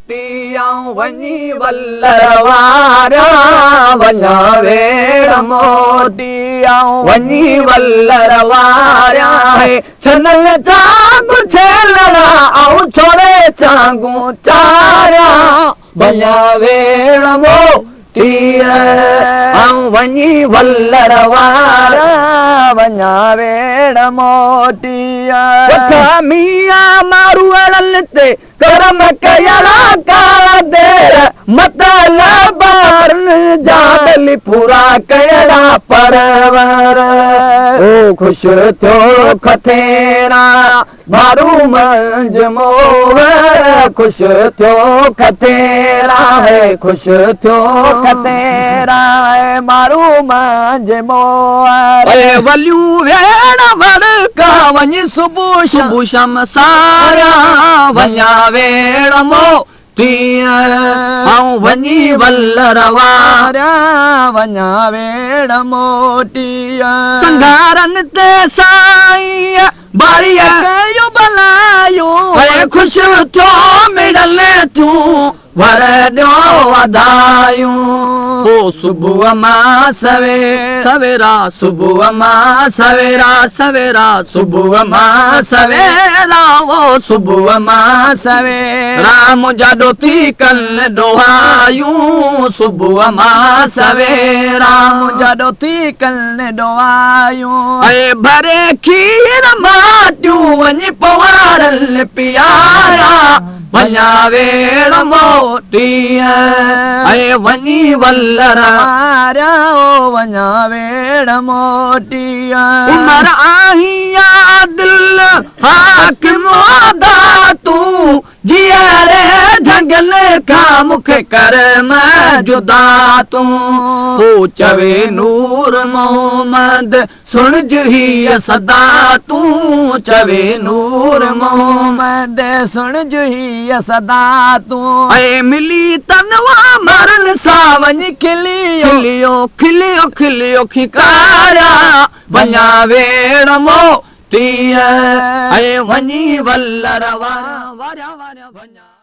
मोटियां वञी वल्लर वारा वञा वेड़ मोटियां वञी वल्लर वारा छनल चांगू छेलड़ा ऐं छोड़े चांगू चारिया वञा वेड़ मोटियां वञी वल्लर वारा वञा वेड़ मोटियां मियां मारू अड़ल ते करम कयड़ा का देर मतलब जादली पूरा कयड़ा परवर ओ खुश थियो खथेरा मारू मंज मोह खुश थियो खथेरा है खुश थियो खथेरा है मारू मंज मोह वलियूं वेण वड़का वञी सुबुह सुबुह शम सारा वञा वेड़ मोटियां वञी वल्लर वारा वञा वेड़ मोटियां संघारन ते साईं बारीअ कयो भलायूं खुश थियो मिड़ल तूं वर ॾियो वधायूं ओ सुबुह मां सवेरा सुबुह मां सवेरा सवेरा सुबुह मां सवेरा ओ सुबुह मां सवेरा मुंहिंजा ॾोती कल ॾोहायूं सुबुह मां सवेरा मुंहिंजा ॾोती कल ॾोहायूं भरे खीर माटियूं वञी पवारल पियारा वञा वेड़ मोटियां वञी वल्लर वारा वञा वेड़ मोटियां उमर आहियां दिल हाकिम अदा तूं जीअरे झंगल खां मूंखे कर मैं जुदा तूं ओ चवे नूर मोहम्मद सुण जुही सदा तूं चवे नूर मोहम्मद सुण जुही सदा तूं मिली तनवा मरल सा वञी खिलियो खिलियो खिलियो खिकारा वञा वेड़ मोटियां वञी वल्लर वारा वञा